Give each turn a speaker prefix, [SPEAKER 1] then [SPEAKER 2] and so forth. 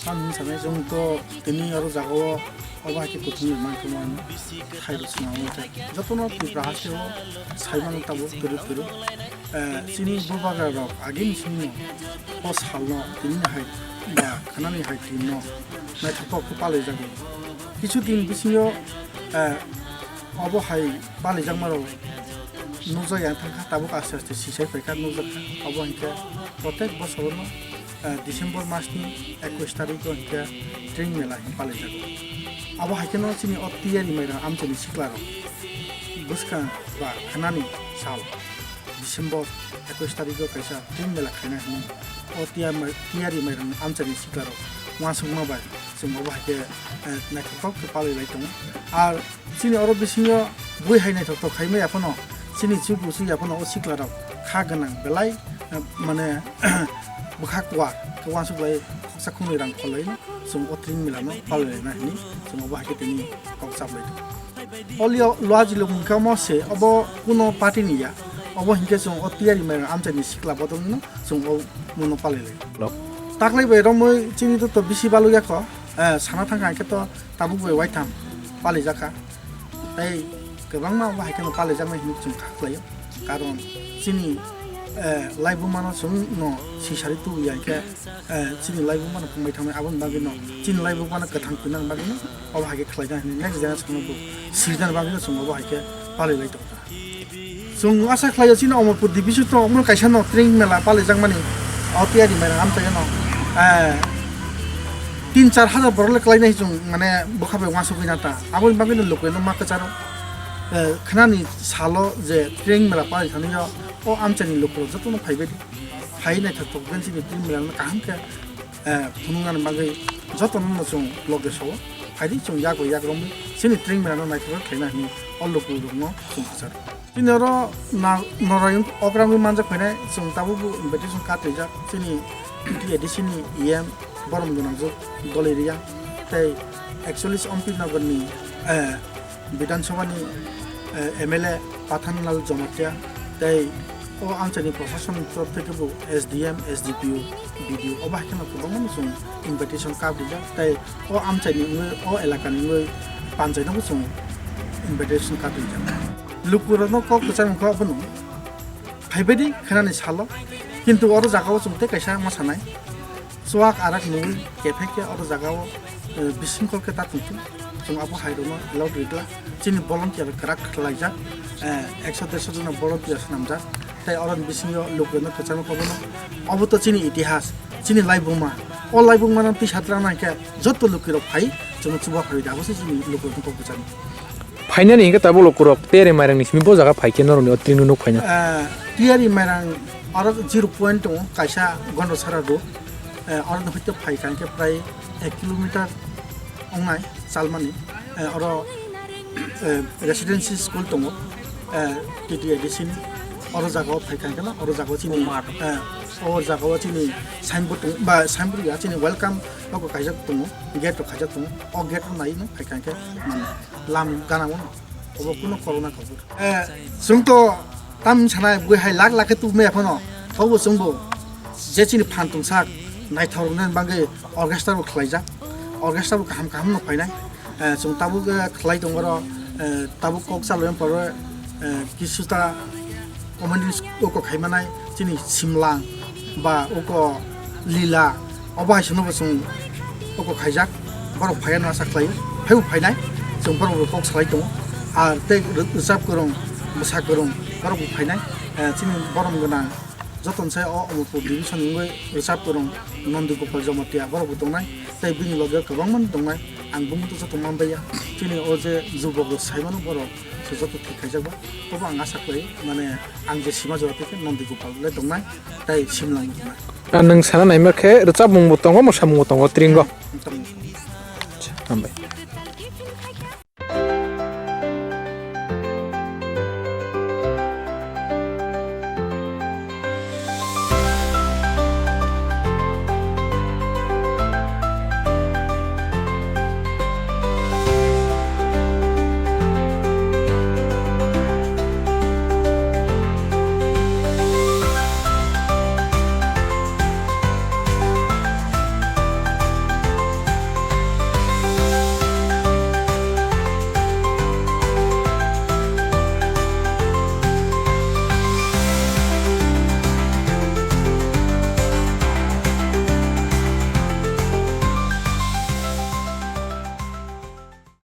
[SPEAKER 1] Some Samazon to Tini or Zago, or I could continue my command, Hyrosna, Jotono, Pibrasio, Simon Tabu, Turu, Sini Bubaga, again Sino, Boss Halno, Tini Height, Kanani Height, no, Metapok Palajago. কিছুদিন বিসিও অবহাই বালিজামারো নুজায়া থাকা তাবুক আস্তে আস্তে সিসাই ফেকা নুজাখা অবহাইকে প্রত্যেক বছরনো December Masoni 21 তারিখ হইকে ট্রিং মেলা পালিজাগো অবহাইকেনো চিনি অতিয়ারি মাইরা আমচনি সিক্লারো বুসকা বা খানানি সাল ডিসেম্বর 21 তারিখ কাইসা ট্রিং মেলা খাইনা হনি অতিয়ারি মাইরা আমচনি সিক্লারো ওয়াসুমা by Mobile Nakok Pali Laton. Are Sini or Bisingo, we had to Kaime Apono, Sini Chupusi Apono, Sikla, Kagana, Belai, Mane Bukakwa, the ones who play Sakuni and Palaina, some Otrin Milano, Palaina, some Obahitini of Sublet. All your large looking Kamose, about Uno Patinia, over Hinkeson or Tiyari Mairang, Antony Sikla Botono, some Monopali. Takle by Romo, Chini to Bisi Baluyako. Sanatang I kept Tabu White Tam, Palizaka. They Gavama, I can Palizama Him Play, Caron, Sini, Live Woman, no, Shisharitu, Yanka, Sini Live Woman of Maitama, Avon Bagino, Chin Live Woman, Katankuna Bagino, or I get Clay, next dance can go. Season Bagino, some of I get Palilato. So, as I play a scene, almost put division to Mukashano, Tring Mela, Palizamani, or Tiyari, I'm saying. 3-4 হাজার বড় ক্লাইনা হিজুং মানে বখাবে ওয়াসু বিনাতা আবল বাগিনো লোকেনো মাকাচারো খানানি সালো যে ট্রেং মেলা পাই থানিও ও আমচানি লোকো যতনো ফাইবেদি ফাইনাই থাকতো গেনসিনি ট্রেং মেলা কাহামকে ফুনুগান বাগै যতনো জং লগেসো ফাইদি জং यागो याग्रम सिनि ट्रें मेला नाइथो खाइना नि अल्लोकु रुमो जं हाजार तिनरो नरायन अग्रामि मानजा फैनाय जं ताबु इनभाइटेसन कार्ड रिजा सिनि एडिसिनि M Borom Gunangzo, Goleria, they actually Ompin Nagani, Bidan Sovani, MLA, Patanal Zomatia, they all answer the profession profitable SDM, SDPU, video, or back in a invitation card, they all answer or Elakan, Panzano, invitation card. Look, we are not called to San Carbon. Pibedi, Canan is hollow, into orders are also take a sham Masanai. Suak arak nui kepeke atau jagawo bisingkol kita tentu sung apa haidono laut rigla cini volunteer kerak kelaja eksodeso na volunteer senamja tai orang bisingyo lukeno kecano kobono abu to cini itihas cini laibuma all laibuma nanti satra nangke joto lukiro pai cuma coba hari dah sih cini lukeno kecano
[SPEAKER 2] Paina nih kita boleh kurang Tiyari Mairang nih semua jaga pai kenor nih otri nunuk paina
[SPEAKER 1] Tiyari Mairang orang 0 point tuh kaisa gondo sarado orang itu pakai kan ke pray 1 kilometer ongai salmani orang residency school tunggu TTI di sini orang jago pakai kan kena orang jago sini orang jago sini signboard tunggu bah signboard ya sini welcome logo kajak tunggu gate to kajak tunggu oh gate to naik no pakai kan ke mana lam kana mana orang kuno corona kabur sungto tam sana gue hai lag itu me apa no tahu sungbo jadi sini pantung sak Naithornan bagai orkestra berkelaja, orkestra berkaham no painai, sung tabu kelai tunggu tabu Kwchar yang pada kisuta komandis oko kaimanai, sini Simlang, ba oko Lila, oba sunu sung oko kaijak, baru paian masa kelai, payu painai, sung baru Kwchar itu, te resap kurung, masak kurung, baru painai, sini baru mengenang. Jotono saya untuk division ini resap kurang nanti kupal Zomatia baru butonai, tapi bini lagi kebangun butonai, anggung itu satu mambaya, sini oje zubok saya mana baru sesuatu tikai jaga, apa anggasak lagi, mana angge sima Zomatia nanti kupal le butonai, tapi simlang butonai.
[SPEAKER 2] Nang sana naik mereka resap mung butong, apa masa mung butong, Tring go. Sampai.